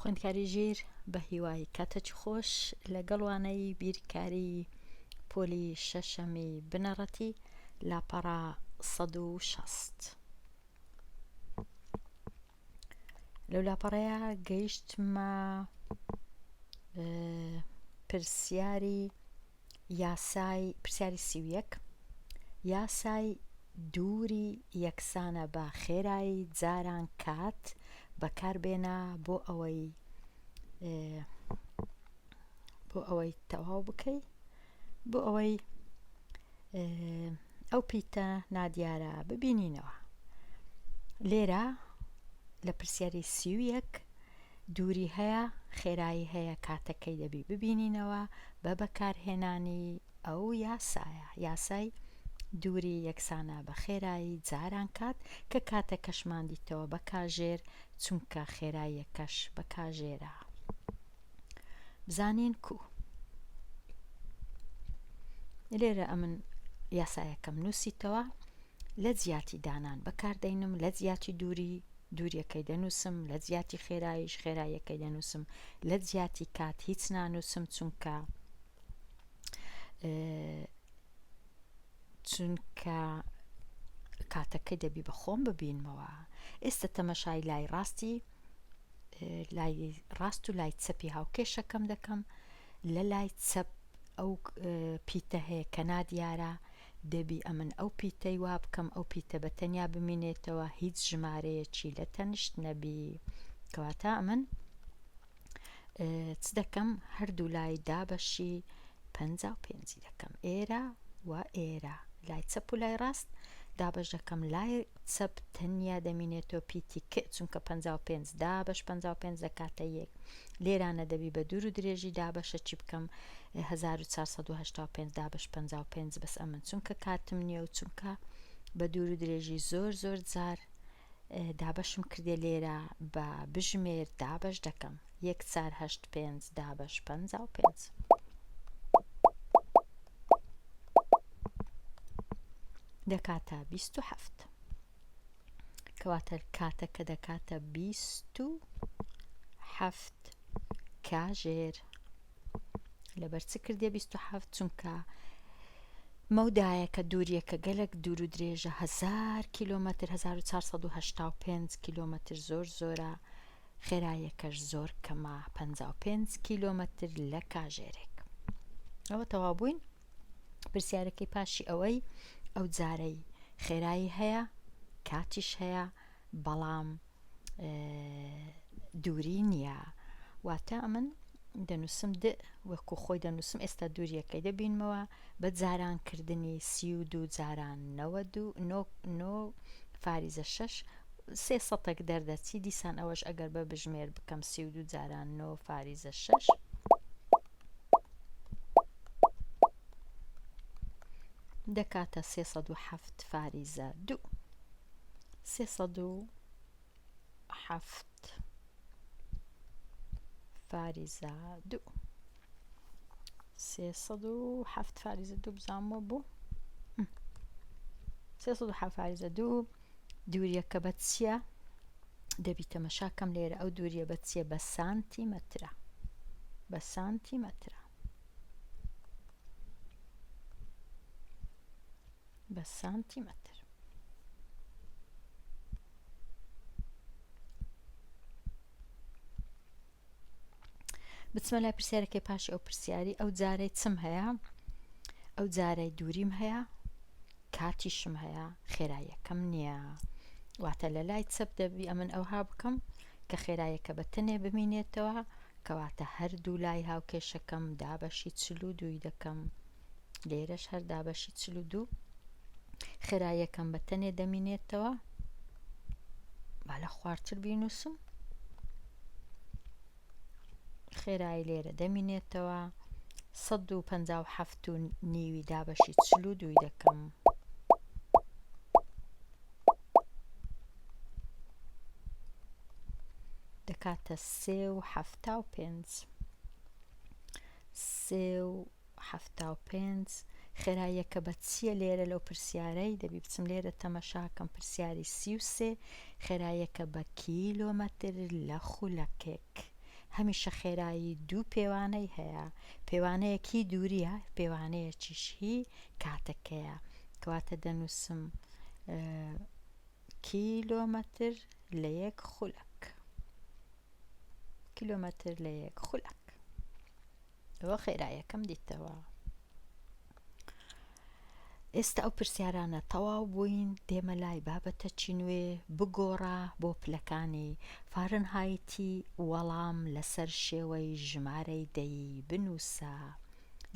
خوێندکاری ژیر بە هیوای کاتەچ خۆش لەگەڵوانەی بیرکاری پۆلی شەشەمی بنەڕەتی لاپەڕا 160. لەو لاپەڕەیە گەیشتمە پرسیاری سیویەک یاسای دووری یەکسانە بە خێرایی جاران کات بەکاربێنە بۆ ئەوەی تەواو بکەی بۆ ئەوەی ئەو پیتە نادیارە ببینینەوە. لێرە لە پرسیاری سیویەک دووری هەیە، خێرایی هەیە، کاتەکەی دەبی ببینینەوە بە بەکارهێنانی ئەو یاسای دووری یەکسانە بە خێرایی جاران کات کە کاتەکەشمان دیتەوە بە کاژێر چونکە خێراییەکەش بە کاژێرە. بزانین کو. لێرە ئەمن یاسایەکەم نووسیتەوە، لە جیاتی دانان بەکاردەینم، لە جیاتی دووریەکەی دەنووسم، لە جیاتی خێراییەکەی دەنووسم، لە جیاتی کات هیچ نانووسم چونکە کاتەکەی دەبی بە خۆم ببینمەوە. ئێستا تەمەشای لای ڕاست و لای چەپی هاوکێشەکەم دەکەم. لە لای چەپ ئەو پیتە هەیە کە نادیارە، دەبی ئەمن ئەو پیتەی وا بکەم، ئەو پیتە بە تەنیا بمینێتەوە، هیچ ژمارەیەکی لە تەنیشت نەبی. کەواتە ئەمن چ دەکەم؟ هەردوو لای دابەشی 55 دەکەم، ئێرە و ئێرە، لای چەپ و لای ڕاست دابەش دەکەم. لای چەپ تەنیا دەمینێتەوە پیتی ک چونکە 55 دابەش 55 دەکاتە یەک. لێرانە دەبی بە دوور و درێژی دابەشە چی بکەم؟ 1485 دابەش 55 بەس ئەمن چونکە کاتم نییە و چونکە بە دوور و درێژی زۆر جار دابەشم کردێ لێرە بە بژمێر دابەش دەکەم. 1485 دابەش 55 دەکاتە 27. کەواتە کاتەکە دەکاتە 27 کاژێر. لەبەر چ کردێ 27؟ چونکە مەودایە کە دووریەکە گەلک دوور و درێژە، 1000 کیلۆمەتر، 1485 کیلۆمەتر زۆر زۆرە، خێراییەکەش زۆر کەمە، 55 کیلۆمەتر لە کاژێرێک. ئەوە تەواو بووین. پرسیارەکەی پاشی ئەوەی ئەو جارەی خێرایی هەیە، کاتیش هەیە، بەڵام دووری نییە. واتە ئەمن دەنووسم وەکو خۆی دەنووسم. ئێستا دووریەکەی دەبینمەوە بە جارانکردنی 32 جاران 9 فاریزە 6 300 دەردەچی. دیسان ئەوەش ئەگەر بە بژمێر بکەم 32 جاران 9 فاریزە 6 دەکاتە 307 فاریزە 2. 307 فاریزە 2. 307 فاریزە 2 بزانمەوە بوو. 307 فاریزە 2 دووریەکە بە چییە؟ دەبی تەمەشاکەم لێرە ئەو دووریە بە چییە؟ بە سانتیمەترە. بە سانتیمەترە. بە سانتیمەتر. بچمە لای پرسیارەکەی پاشی ئەو پرسیاری. ئەو جارەی چم هەیە؟ ئەو جارەی دووریم هەیە، کاتیشم هەیە، خێراییەکەم نییە. واتە لە لای چەپ دەبی ئەمن ئەوها بکەم کە خێراییەکە بە تەنێ بمینێتەوە، کەواتە هەردوو لای هاوکێشەکەم دابەشی 42 دەکەم. لێرەش هەر دابەشی 42. خێراییەکەم بە تەنێ دەمینێتەوە، با لە خواردتر بینووسم. خێرایی لێرە دەمینێتەوە 157 و نیوی دابەشی 42 دەکەم. دەکاتە 375. 375 خێراییەکە بە چییە لێرە لەو پرسیارەی؟ دەبی بچم لێرە تەمەشاکەم پرسیاری 33. خێراییەکە بە کیلۆمەتر لە خولەکێک. هەمیشە خێرایی دوو پێوانەی هەیە، پێوانەیەکی دووریە، پێوانەیەکیش هی کاتەکەیە، کەواتە دەنووسم کیلۆمەتر لە یەک خولەک، کیلۆمەتر لە یەک خولەک. ئەوە خێراییەکەم دیتەوە. ئێستا ئەو پرسیارانە تەواو بووین، دێمە لای بابەتە چینوێ بگۆڕە بۆ پلەکانی فارنهایتی وەڵام لەسەر شێوەی ژمارەی دەی بنووسە.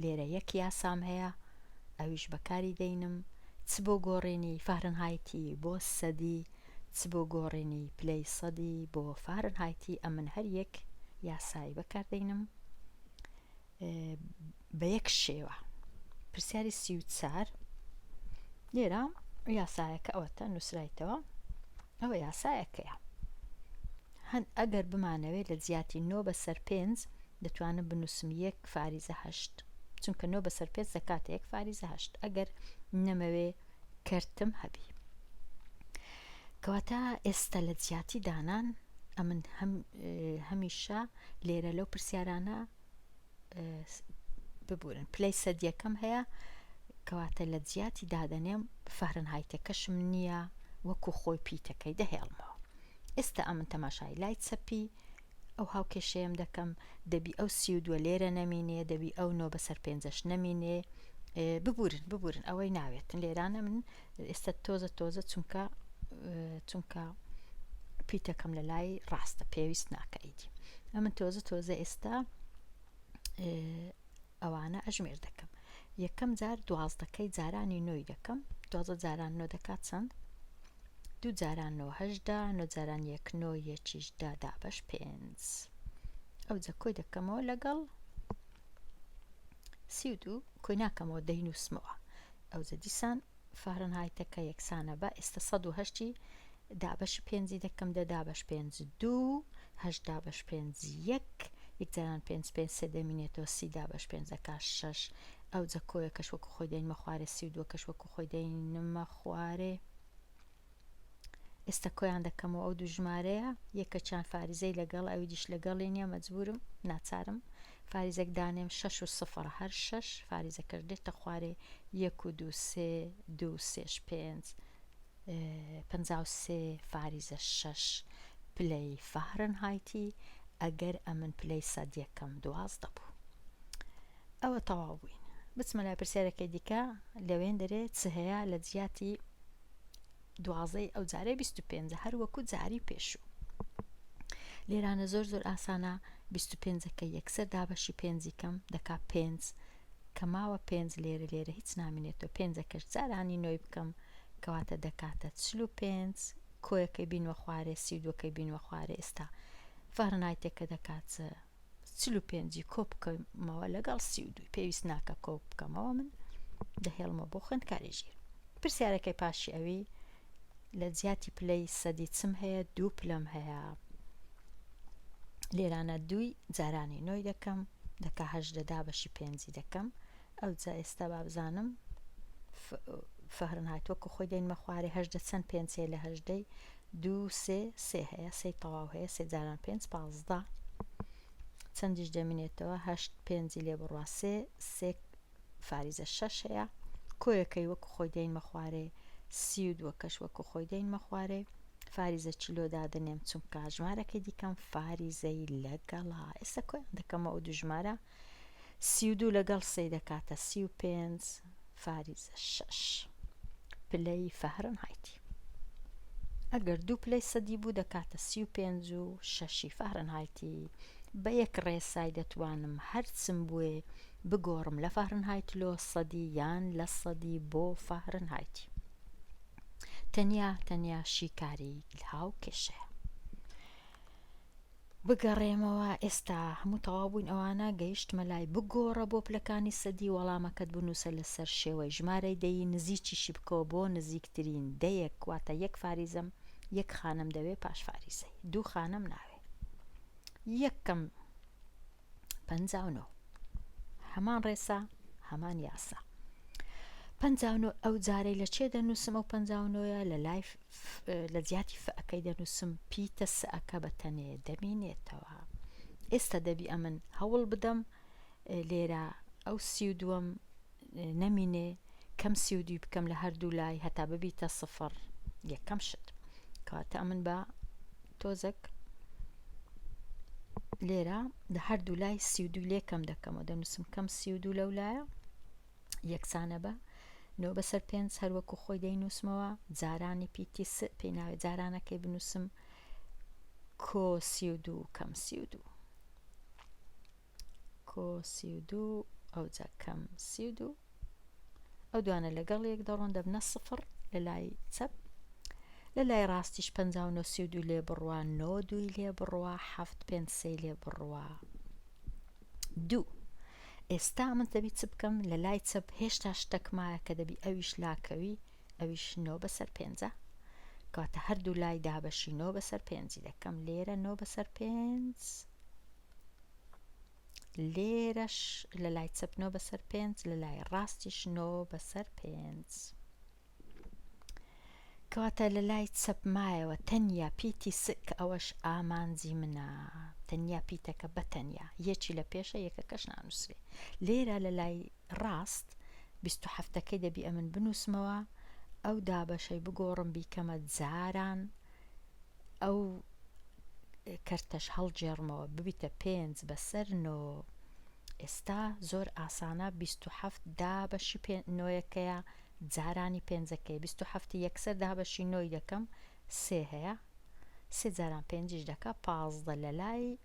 لێرە یەک یاسام هەیە، ئەویش بەکاری دەینم، چ بۆ گۆڕینی فارنهایتی بۆ سەدی، چ بۆ گۆڕینی پلەی سەدی بۆ فارنهایتی. ئەمن هەر یەک یاسایی بەکاردەینم بە یەک شێوە. پرسیاری 34 لێرە یاسایەکە ئەوەتە نووسرایتەوە، ئەوە یاسایەکەیە. ئەگەر بمانەوێت لە جیاتی 9 بەسەر 5 دەتوانم بنووسم 1 فاریزە 8، چونکە 9 بەسەر 5 دەکاتە 1 فاریزە 8. ئەگەر نەمەوێ کەرتم هەبی، کەواتە ئێستا لە جیاتی دانان ئەمن هەمیشە لێرە لەو پرسیارانە ببورن پلەی سەدیەکەم هەیە، کەواتە لە جیاتی دادەنێم فارنهایتەکەشم نییە وەکو خۆی پیتەکەی دەهێڵمەوە. ئێستا ئەمن تەماشای لای چەپی ئەو هاوکێشەیەم دەکەم، دەبی ئەو 32 لێرە نەمینێ، دەبی ئەو 9 بەسەر 5ش نەمینێ. ببورن ئەوەی ناوێتن لێرانە من ئێستا تۆزە چونکە پیتەکەم لە لای ڕاستە، پێویست ناکەیدی. ئەمن تۆزە ئێستا ئەوانە ئەژمێر دەکەم. یەکەم جار 12ەکەی جارانی 9 دەکەم، 12 جاران 9 دەکات چەند؟ 2 جاران 9 هەژدا، 9 جاران 1 9 یەکیش دا بەش 5. ئەو جە کۆی دەکەمەوە لەگەڵ 32 کۆی ناکەمەوە دەینووسمەوە. ئەو جە دیسان فارنهایتەکە یەکسانە بە ئێستا 108 دا بەش 5 دەکەم، دا بەش 5 2 هەژدا بەش 5 1 1 جاران 5 5 3 دەمینێتەوە 30 دا بەش 5 دەکات 6. ئەو جە کۆیە کەش وەکو خۆی دەینمە خوارێ، 32 کەش وەکو خۆی دەینمە خوارێ. ئێستا کۆیان دەکەمەوە ئەو دوو ژمارەیە، یەکەچیان فاریزەی لەگەڵ ئەوی دیش لەگەڵی نییە، مەجبورم ناچارم فاریزەک دانێم 6 و 0 هەر 6 فاریزەکەش دێتە خوارێ 1 و 2 3 2 3 5 53 فاریزە 6 پلەی فارنهایتی. ئەگەر ئەمن پلەی سەدیەکەم 12 بوو. ئەوە تەواو بووین. بچمە لای پرسیارەکەی دیکە لەوێن دەرێ چ هەیە لە جیاتی 12 ئەو جارەی 25 هەر وەکو جاری پێشوو. لێرانە زۆر ئاسانە. 25ەکە یەکسەر دابەشی 5 کەم دەکا 5 کە ماوە 5 لێرە هیچ نامێنێتەوە، 5ەکەش جارانی 9 بکەم کەواتە دەکاتە 45 کۆیەکەی بینوە خوارێ، 32کەی بینوە خوارێ. ئێستا فارنهایتەکە دەکات 45 کۆ بکەمەوە لەگەڵ 32 پێویست ناکە کۆ بکەمەوە، من دەهێڵمە بۆ خوێندکاری ژیر. پرسیارەکەی پاشی ئەوی لە جیاتی پلەی سەدی چم هەیە؟ 2 پلەم هەیە. لێرانە 2 جارانی 9 دەکەم دەکا 8 دا بەشی 5 دەکەم. ئەو جا ئێستا بابزانم فارنهایت وەکو خۆی دەینمە خوارێ 8 چەند 5 لە 8 2 3 هەیە، 3 تەواو هەیە، 3 جاران 5 15 چەندیش دەمینێتەوە 8 5 لێ بڕوا 3 فاریزە 6 هەیە، کۆیەکەی وەکو خۆی دەینمە خوارێ، 32 کەش وەکو خۆی دەینمە خوارێ، فاریزە چلۆ دادنێم چونکە ژمارەکەی دیکەم فاریزەی لەگەڵا. ئێستا کۆیان دەکەمە ئەو دوو ژمارە، 32 لەگەڵ 3 دەکاتە 35 فاریزە 6 پلەی فارنهایتی. ئەگەر 2 پلەی سەدی بوو دەکاتە 35 و 6 فارنهایتی. بە یەک ڕێسای دەتوانم هەرچم بووێ بگۆڕم لە فارنهایت لۆ سەدی یان لە سەدی بۆ فارنهایتی. تەنیا شیکاری هاوکێشەیە. بگەڕێمەوە ئێستا هەموو تەواو بووین ئەوانە، گەیشتمە لای بگۆڕە بۆ پلەکانی سەدی، وەڵامەکەت بنووسە لەسەر شێوەی ژمارەی دەی نزیکیشی بکەوە بۆ نزیکترین دەیەک، واتە 1 فاریزەم 1 خانم دەوێ پاش فاریزەی، 2 خانم ناوێ. یەکەم 59 هەمان ڕێسا هەمان یاسا. 59 ئەو جارەی لە چێ دەنووسم؟ ئەو 59 لە جیاتی فەکەی دەنووسم، پیتە سەکە بە تەنێ دەمینێتەوە. ئێستا دەبی ئەمن هەوڵ بدەم لێرە ئەو 32 نەمینێ کەم 32 بکەم لە هەردوو لای هەتا ببیتە سفر یەکەم شت کەواتە ئەمن بە تۆزێک لێرە لە هەردوو لای 32 لێ کەم دەکەمەوە دەنووسم کەم 32 لەو لایە یەکسانە بە 9 بەسەر 5 هەروەکو خۆی دەینووسمەوە جارانی پیتی س پێی ناوێت جارانەکەی بنووسم کۆ 32 کەم 32 کۆ 32 ئەوجا کەم 32 ئەو دوانە لەگەڵ یەک دەڕۆن دەبنە سفر لە لای چەپ لە لای ڕاستیش 59 32 لێ بڕوە 9 2 لێ بڕوە 7 5 3 لێ بڕوە 2 ئێستا من دەبی چ بکەم لە لای چەپ هێشتا شتێکمایە کە دەبی ئەویش لاکەوی ئەویش 9 بەسەر 5 کەواتە هەردوو لای دابەشی 9 بەسەر 5 دەکەم لێرە 9 بەسەر 5 لێرەش لە لای چەپ 9 بەسەر 5 لە لای ڕاستیش 9 بەسەر 5 کەواتە لە لای چەپ مایەوە تەنیا پیتی س کە ئەوەش ئامانجی منە تەنیا پیتەکە بەتەنیا یەکی لە پێشە یەکەکەش نانووسێ لێرە لە لای ڕاست 27ەکەی دەبی ئەمن بنووسمەوە ئەو دابەشەی بگۆڕم بیکەمە جاران ئەو کەرتەش هەڵجێڕمەوە ببیتە 5 بەسەر 9 ئێستا زۆر ئاسانە 27 دابەشی نۆیەکەیە جارانی پێنجەکەی 27 یەکسەر دابەشی نۆی دەکەم سێ هەیە سێ جاران پێنجیش دەکا 15 لە لای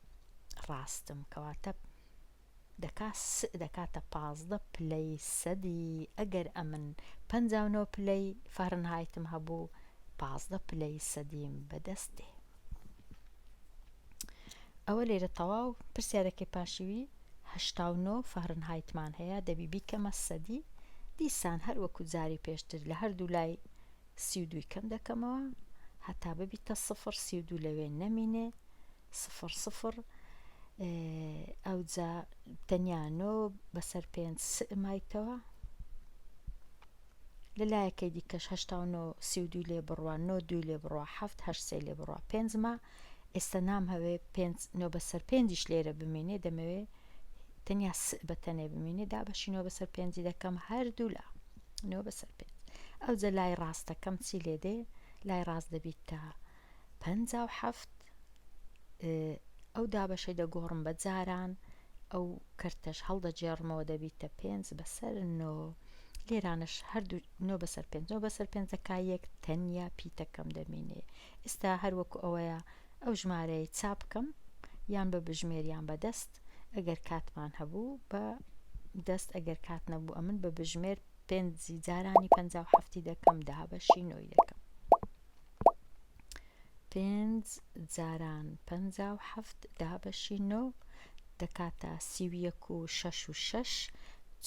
ڕاستم کەواتە دەکاتە 15 پلەی سەدی ئەگەر ئەمن 59 پلەی فارنهایتم هەبوو 15 پلەی سەدیم بەدەستێ ئەوە لێرە تەواو پرسیارەکەی پاشیوی 89 فارنهایتمان هەیە دەبی بیکەمە سەدی دیسان هەر وەکو جاری پێشتر لە هەردوو لای 32 کەم دەکەمەوە هەتا ببیتە سفر 32 لەوێ نەمینێ سفر سفر ئەوجا تەنیا 9 بەسەر 5 مایتەوە لە لایەکەی دیکەش 89 32 لێ بڕوە 9 2 لێ بڕوە 7 8 3 لێ بڕوە 5 ما ئێستا نام هەوێ 9 بەسەر 5 لێرە بمێنێ دەمەوێ تەنیا بەتەنێ بمێنێ دابەشی 9 بەسەر 5 دەکەم هەردوو لا 9 بەسەر 5 ئەوجا لای ڕاستەکەم چی لێ دێ لای ڕاست دەبیت تا 57 ئەو دابەشەی دەگۆڕم بە جاران ئەو کەرتەش هەڵدەجێڕمەوە دەبیتە 5 بەسەر 9 لێرانش هەردوو 9 بەسەر 5 9 بەسەر 5 دەکا یەک تەنیا پیتەکەم دەمێنێ ئێستا هەروەکو ئەوەیە ئەو ژمارەی چاپ بکەم یان بە بژمێریان بەدەست ئەگەر کاتمان هەبوو بە دەست ئەگەر کات نەبوو ئەمن بە بژمێر 5 جارانی 57 دەکەم دابەشی نۆی دەکەم 5 جاران 57 دابەشی 9 دەکاتە 31 و 6 و 6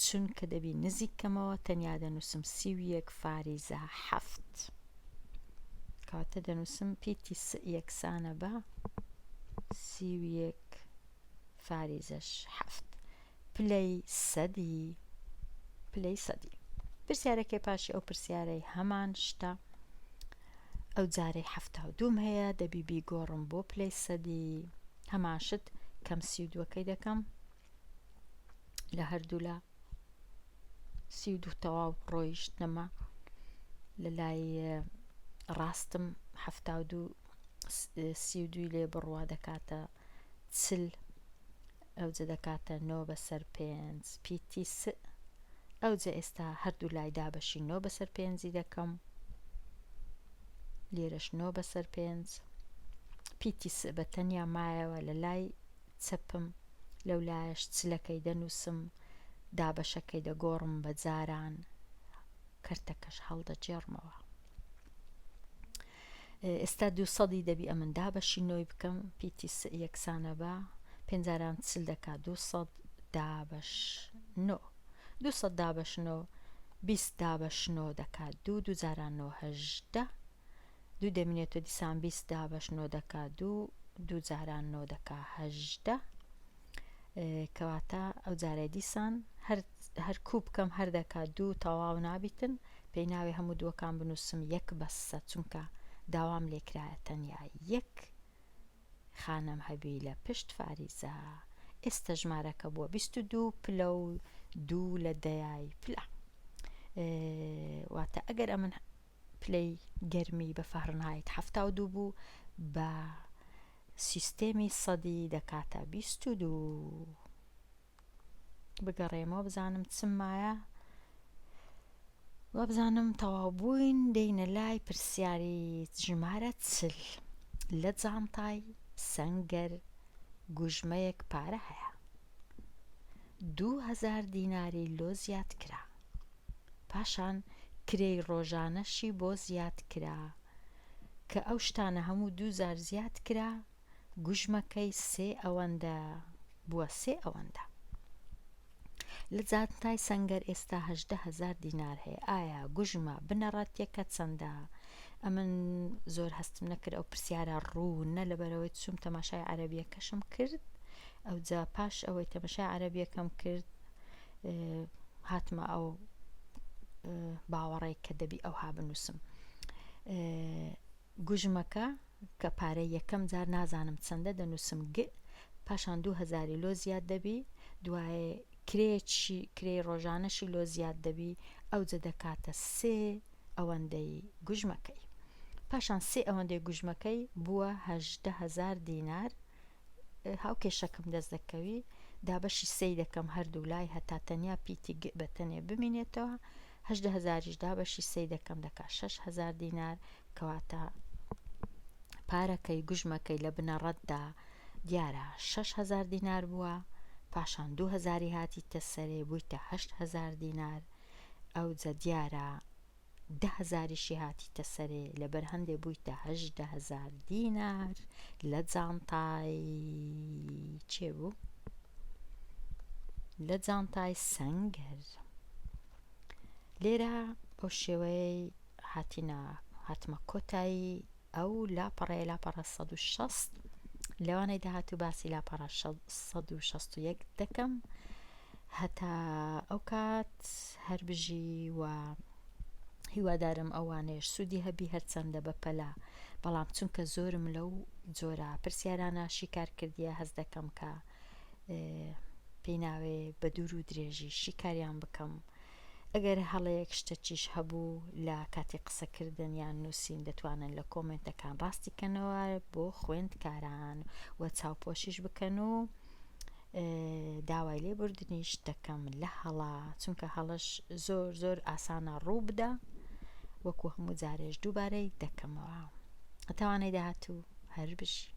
چونکە دەبی نزیکەمەوە تەنیا دەنووسم 31 فاریزە 7 کەواتە دەنووسم پیتی یەکسانە بە 31 فاریزەش 7 پلەی سەدی پلەی سەدی پرسیارەکەی پاشی ئەو پرسیارەی هەمان شتە ئەو جارەی 72 هەیە دەبی بیگۆڕم بۆ پلەی سەدی هەمان شت کەم 32ەکەی دەکەم لە هەردوو لە 32 تەواو ڕۆیشت نەما لە لای ڕاستم 72 32 لێ بڕوا دەکاتە چل ئەوجە دەکاتە 9 بەسەر 5 پیتی س ئەوجە ئێستا هەردوو لای دابەشی 9 بەسەر 5 دەکەم لێرەش 9 بەسەر 5 پیتی س بە تەنیا مایەوە لە لای چەپم لەو لایەش چلەکەی دەنووسم دابەشەکەی دەگۆڕم بە جاران کەرتەکەش هەڵدەجێڕمەوە ئێستا 200 دەبی ئەمن دابەشی نۆی بکەم پیتی س یەکسانە بە 5 جاران چل دەکات 200 دابەش 9 200 دابەش 9 20 دابەش 9 دەکات 2 2 جاران 9 18 دوو دەمێنێتەوە دیسان 20 دابەش 9 دەکات 2 2 جاران 9 دەکات 18 کەواتە ئەو جارە دیسان هەر کوب بکەم هەر دەکات 2 تەواو نابیتن پێی ناوێ هەموو دووەکان بنووسم 1 بەسە چونکە داوام لێکرایە تەنیا 1 خانم هەبی لە پشت فاریزە ئێستا ژمارەکە بووە 22 پلە و 2 لە دەیای پلە واتە ئەگەر ئەمن پلەی گەرمی بە فەرنایت 72 بوو بە سیستێمی سەدی دەکاتە 22 بگەڕێمەوە بزانم چم مایە وە بزانم تەواو بووین دەینە لای پرسیاری ژمارە چل لە جانتای سەنگەر گوژمەیەک پارە هەیە 2000 دیناری لۆ زیاد کرا پاشان کرێی ڕۆژانەشی بۆ زیاد کرا کە ئەو شتانە هەموو 2000 زیاد کرا گوژمەکەی 3 ئەوەندە بووە 3 ئەوەندە لە جانتای سەنگەر ئێستا 18000 دینار هەیە ئایا گوژمە بنەڕەتیەکە چەندە ئەمن زۆر هەستم نەکرد ئەو پرسیارە ڕوو نە لەبەرەوەی چوم تەماشای عەرەبیەکەشم کرد ئەو جا پاش ئەوەی تەماشای عەرەبیەکەم کرد هاتمە ئەو باوەڕێی کە دەبی ئەوها بنووسم گوژمەکە کە پارەی یەکەم جار نازانم چەندە دەنووسم پاشان 2000 لۆ زیاد دەبی دوایێ کرێی ڕۆژانەشی لۆ زیاد دەبی ئەو جە دەکاتە 3 ئەوەندەی گوژمەکەی پاشان 3 ئەوەندەی گوژمەکەی بووە 18000 دینار هاوکێشەکەم دەست دەکەوی دابەشی 3 دەکەم هەردوو لای هەتا تەنیا پیتی بەتەنێ بمینێتەوە 18000 دابەشی 3 دەکەم دەکات 6000 دینار کەواتە پارەکەی گوژمەکەی لە بنەڕەتدا دیارە 6000 دینار بووە پاشان 2000 هاتیتە سەرێ بوویتە 8000 دینار ئەو جە دیارە 10000 هاتیتە سەرێ لەبەر هەندێ بوویتە 18000 دینار لە جانتای چێ بوو؟ لە جانتای سەنگەر لێرە بەو شێوەیە هاتمە کۆتایی ئەو لاپەڕە 160 لەوانەی داهاتوو باسی لاپەڕە 161 دەکەم هەتا ئەو کات هەر بژی و هیوادارم ئەوانەیەش سوودی هەبی هەرچەندە بەپەلا بەڵام چونکە زۆرم لەو جۆرە پرسیارانە شیکار کردیە هەست دەکەم کە پێی ناوێ بە دوور و درێژی شیکاریان بکەم ئەگەر هەڵەیەک شتەچیش هەبوو لە کاتی قسەکردن یان نووسین دەتوانن لە کۆمنتەکان ڕاستیکەنەوە بۆ خوێندکاران و چاوپۆشیش بکەن و داوای لێبوردنیش دەکەم لە هەڵا چونکە هەڵەش زۆر ئاسانە ڕوو بدە وەکو هەموو جارێش دووبارەی دەکەمەوە هەتاوانەی داهاتوو هەر بژی